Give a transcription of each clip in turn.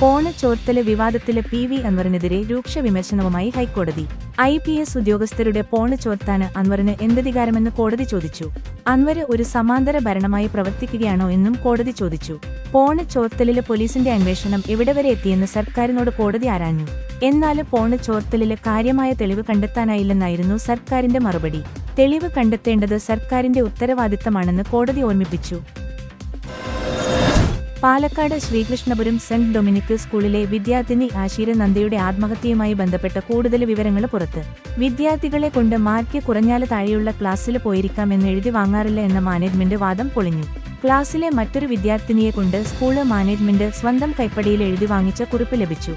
പോണ് ചോർത്തല് വിവാദത്തില് PV അൻവറിനെതിരെ രൂക്ഷ വിമർശനവുമായി ഹൈക്കോടതി. IPS ഉദ്യോഗസ്ഥരുടെ പോണ് ചോർത്താന് അൻവറിന് എന്തധികാരമെന്ന് കോടതി ചോദിച്ചു. അൻവര് ഒരു സമാന്തര ഭരണമായി പ്രവർത്തിക്കുകയാണോ എന്നും കോടതി ചോദിച്ചു. പോണ് ചോർത്തലില് പോലീസിന്റെ അന്വേഷണം എവിടെവരെ എത്തിയെന്ന് സർക്കാരിനോട് കോടതി ആരാഞ്ഞു. എന്നാല് പോണ് ചോർത്തലില് കാര്യമായ തെളിവ് കണ്ടെത്താനായില്ലെന്നായിരുന്നു സർക്കാരിന്റെ മറുപടി. തെളിവ് കണ്ടെത്തേണ്ടത് സർക്കാരിന്റെ ഉത്തരവാദിത്തമാണെന്ന് കോടതി ഓർമ്മിപ്പിച്ചു. പാലക്കാട് ശ്രീകൃഷ്ണപുരം സെന്റ് ഡൊമിനിക് സ്കൂളിലെ വിദ്യാർത്ഥിനി ആശീര നന്ദയുടെ ആത്മഹത്യയുമായി ബന്ധപ്പെട്ട കൂടുതൽ വിവരങ്ങൾ പുറത്ത്. വിദ്യാർത്ഥികളെ കൊണ്ട് മാർക്ക് കുറഞ്ഞാല് താഴെയുള്ള ക്ലാസ്സില് പോയിരിക്കാമെന്ന് എഴുതി വാങ്ങാറില്ല എന്ന മാനേജ്മെന്റ് വാദം പൊളിഞ്ഞു. ക്ലാസ്സിലെ മറ്റൊരു വിദ്യാർത്ഥിനിയെ കൊണ്ട് സ്കൂള് മാനേജ്മെന്റ് സ്വന്തം കൈപ്പടിയിൽ എഴുതി വാങ്ങിച്ച കുറിപ്പ് ലഭിച്ചു.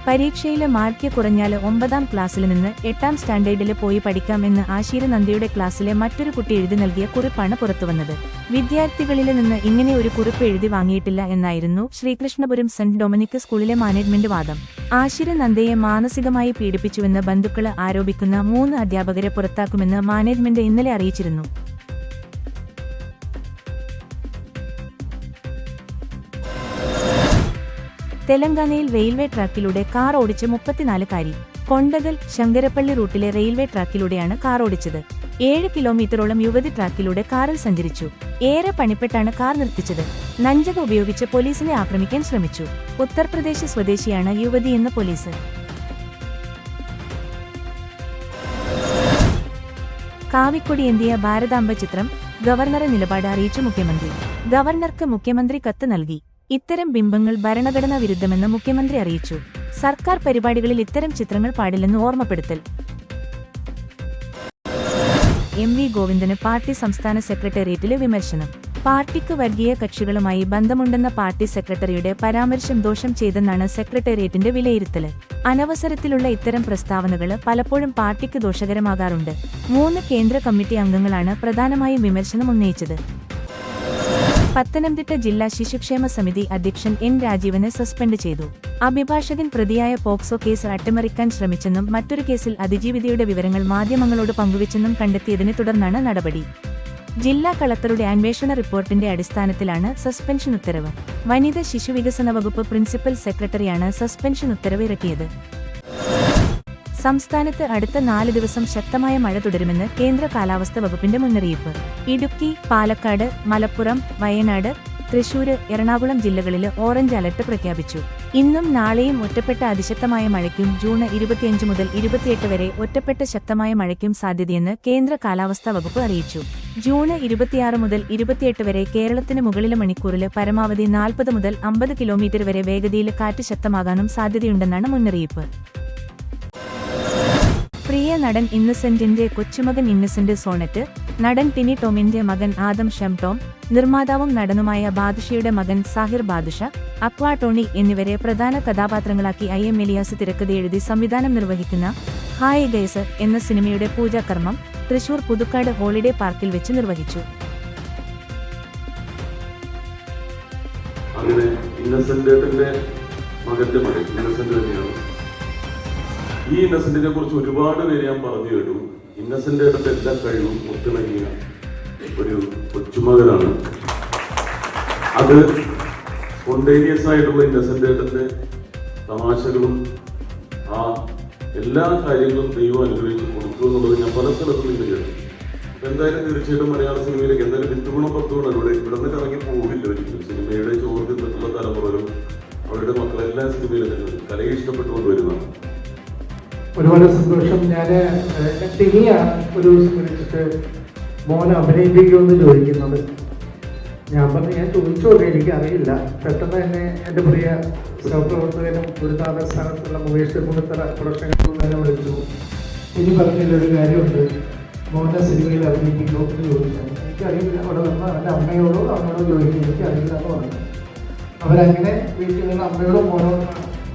പരീക്ഷയില് മാർക്ക് കുറഞ്ഞാല് 9ാം ക്ലാസ്സിൽ നിന്ന് 8ാം സ്റ്റാൻഡേർഡില് പോയി പഠിക്കാമെന്ന് ആശീര നന്ദയുടെ ക്ലാസ്സിലെ മറ്റൊരു കുട്ടി എഴുതി നൽകിയ കുറിപ്പാണ് പുറത്തുവന്നത്. വിദ്യാർത്ഥികളില് നിന്ന് ഇങ്ങനെ ഒരു കുറിപ്പ് എഴുതി വാങ്ങിയിട്ടില്ല എന്നായിരുന്നു ശ്രീകൃഷ്ണപുരം സെന്റ് ഡൊമിനിക് സ്കൂളിലെ മാനേജ്മെന്റ് വാദം. ആശീര നന്ദയെ മാനസികമായി പീഡിപ്പിച്ചുവെന്ന് ബന്ധുക്കള് ആരോപിക്കുന്ന 3 അധ്യാപകരെ പുറത്താക്കുമെന്ന് മാനേജ്മെന്റ് ഇന്നലെ അറിയിച്ചിരുന്നു. തെലങ്കാനയിൽ റെയിൽവേ ട്രാക്കിലൂടെ കാർ ഓടിച്ച് 34കാരി. കൊണ്ടകൽ ശങ്കരപ്പള്ളി റൂട്ടിലെ റെയിൽവേ ട്രാക്കിലൂടെയാണ് കാർ ഓടിച്ചത്. 7 കിലോമീറ്ററോളം യുവതി ട്രാക്കിലൂടെ കാറിൽ സഞ്ചരിച്ചു. ഏറെ പണിപ്പെട്ടാണ് കാർ നിർത്തിച്ചത്. നഞ്ചക ഉപയോഗിച്ച് പോലീസിനെ ആക്രമിക്കാൻ ശ്രമിച്ചു. ഉത്തർപ്രദേശ് സ്വദേശിയാണ് യുവതിയെന്ന് പോലീസ്. കാവിക്കൊടിയേന്തിയ ഭാരതാംബ ചിത്രം ഗവർണറെ നിലപാട് അറിയിച്ചു മുഖ്യമന്ത്രി. ഗവർണർക്ക് മുഖ്യമന്ത്രി കത്ത് നൽകി. ഇത്തരം ബിംബങ്ങൾ ഭരണഘടനാ വിരുദ്ധമെന്ന് മുഖ്യമന്ത്രി അറിയിച്ചു. സർക്കാർ പരിപാടികളിൽ ഇത്തരം ചിത്രങ്ങൾ പാടില്ലെന്ന് ഓർമ്മപ്പെടുത്തൽ. MV ഗോവിന്ദന് പാർട്ടി സംസ്ഥാന സെക്രട്ടേറിയറ്റിലെ വിമർശനം. പാർട്ടിക്ക് വർഗീയ കക്ഷികളുമായി ബന്ധമുണ്ടെന്ന പാർട്ടി സെക്രട്ടറിയുടെ പരാമർശം ദോഷം ചെയ്തെന്നാണ് സെക്രട്ടേറിയറ്റിന്റെ വിലയിരുത്തല്. അനവസരത്തിലുള്ള ഇത്തരം പ്രസ്താവനകള് പലപ്പോഴും പാർട്ടിക്ക് ദോഷകരമാകാറുണ്ട്. 3 കേന്ദ്ര കമ്മിറ്റി അംഗങ്ങളാണ് പ്രധാനമായും വിമർശനം ഉന്നയിച്ചത്. പത്തനംതിട്ട ജില്ലാ ശിശുക്ഷേമ സമിതി അധ്യക്ഷൻ N രാജീവനെ സസ്പെൻഡ് ചെയ്തു. അഭിഭാഷകൻ പ്രതിയായ പോക്സോ കേസ് അട്ടിമറിക്കാൻ ശ്രമിച്ചെന്നും മറ്റൊരു കേസിൽ അതിജീവിതയുടെ വിവരങ്ങൾ മാധ്യമങ്ങളോട് പങ്കുവച്ചെന്നും കണ്ടെത്തിയതിനെ തുടർന്നാണ് നടപടി. ജില്ലാ കളക്ടറുടെ അന്വേഷണ റിപ്പോർട്ടിന്റെ അടിസ്ഥാനത്തിലാണ് സസ്പെൻഷൻ ഉത്തരവ്. വനിതാ ശിശുവികസന വകുപ്പ് പ്രിൻസിപ്പൽ സെക്രട്ടറിയാണ് സസ്പെൻഷൻ ഉത്തരവ് ഇറക്കിയത്. സംസ്ഥാനത്ത് അടുത്ത 4 ദിവസം ശക്തമായ മഴ തുടരുമെന്ന് കേന്ദ്ര കാലാവസ്ഥാ വകുപ്പിന്റെ മുന്നറിയിപ്പ്. ഇടുക്കി, പാലക്കാട്, മലപ്പുറം, വയനാട്, തൃശൂര്, എറണാകുളം ജില്ലകളില് ഓറഞ്ച് അലർട്ട് പ്രഖ്യാപിച്ചു. ഇന്നും നാളെയും ഒറ്റപ്പെട്ട അതിശക്തമായ മഴയ്ക്കും ജൂൺ 25 മുതൽ 28 വരെ ഒറ്റപ്പെട്ട ശക്തമായ മഴയ്ക്കും സാധ്യതയെന്ന് കേന്ദ്ര കാലാവസ്ഥാ വകുപ്പ് അറിയിച്ചു. ജൂൺ 26 മുതൽ 28 വരെ കേരളത്തിന് മുകളിലെ മണിക്കൂറില് പരമാവധി 40 മുതൽ 50 കിലോമീറ്റർ വരെ വേഗതയിൽ കാറ്റ് ശക്തമാകാനും സാധ്യതയുണ്ടെന്നാണ് മുന്നറിയിപ്പ്. പ്രിയ നടൻ ഇന്നസെന്റിന്റെ കൊച്ചുമകൻ ഇന്നസെന്റ് സോണറ്റ്, നടൻ ടിനി ടോമിന്റെ മകൻ ആദം ഷം ടോം, നിർമ്മാതാവും നടനുമായ ബാദുഷയുടെ മകൻ സാഹിർ ബാദുഷ, അക്വാ ടോണി എന്നിവരെ പ്രധാന കഥാപാത്രങ്ങളാക്കി IM എലിയാസ് തിരക്കഥയെഴുതി സംവിധാനം നിർവഹിക്കുന്ന ഹായ് ഗൈസ് എന്ന സിനിമയുടെ പൂജാകർമ്മം തൃശൂർ പുതുക്കാട് ഹോളിഡേ പാർക്കിൽ വെച്ച് നിർവഹിച്ചു. അങ്ങനെ ഇന്നസെന്റിന്റെ മകന്റെ മകൻ ഇന്നസെന്റ് തന്നെയാണ്. ഈ ഇന്നസെന്റിനെ കുറിച്ച് ഒരുപാട് പേര് ഞാൻ പറഞ്ഞു കേട്ടു. ഇന്നസെന്റ് എല്ലാ കഴിവും ഒത്തിണങ്ങിയ ഒരു കൊച്ചുമകനാണ്. അത് സ്പോണ്ടേനിയസ് ആയിട്ടുള്ള ഇന്നസെന്റ് തമാശകളും ആ എല്ലാ കാര്യങ്ങളും ദൈവം അനുഗ്രഹിച്ച് കൊടുത്തു എന്നുള്ളത് ഞാൻ പല സ്ഥലത്തും നിന്ന് കേട്ടു. എന്തായാലും തീർച്ചയായിട്ടും മലയാള സിനിമയിലേക്ക് എന്തായാലും 10 ഗുണം 10 ഗുണം ഇവിടെ നിന്ന് ഇറങ്ങി പോവില്ല ഒരിക്കലും. സിനിമയുടെ ചോറ് തിന്നിട്ടുള്ള തലമുറകളും അവരുടെ മക്കളെല്ലാം സിനിമയിലും കലയെ ഇഷ്ടപ്പെട്ടുകൊണ്ട് വരുന്നതാണ്. ഒരുപാട് സന്തോഷം. ഞാൻ ടിനിയാണ് ഒരു ദിവസം വിളിച്ചിട്ട് മോനെ അഭിനയിപ്പിക്കുമെന്ന് ചോദിക്കുന്നത്. ഞാൻ പറഞ്ഞു ഞാൻ ചോദിച്ചോട്ടെ, എനിക്കറിയില്ല. പെട്ടെന്ന് തന്നെ എൻ്റെ പ്രിയ സഹപ്രവർത്തകനും ഗുരുനാഥ സ്ഥാനത്തുള്ള മുകേഷ് തിരുമുഖത്തറ പ്രൊഡക്ഷനിൽ തന്നെ വിളിച്ചു. ഇനി പറഞ്ഞതിലൊരു കാര്യമുണ്ട്, മോനെ സിനിമയിൽ അഭിനയിപ്പിക്കുമോ എന്ന് ചോദിച്ചാൽ എനിക്കറിയില്ല. അവിടെ വന്ന എൻ്റെ അമ്മയോടോ അമ്മയോടോ ചോദിക്കും, എനിക്കറിയില്ല എന്ന് പറഞ്ഞു. അവരങ്ങനെ വീട്ടിൽ നിന്ന് അമ്മയോടും മോനോടും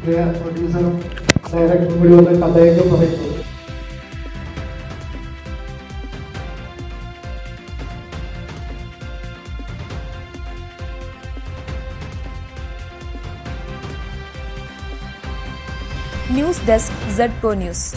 പ്രിയ പ്രൊഡ്യൂസറും ഡയറക്ടറും കൂടി വന്ന് കഥയൊക്കെ പറയുന്നു. News desk ZPO news.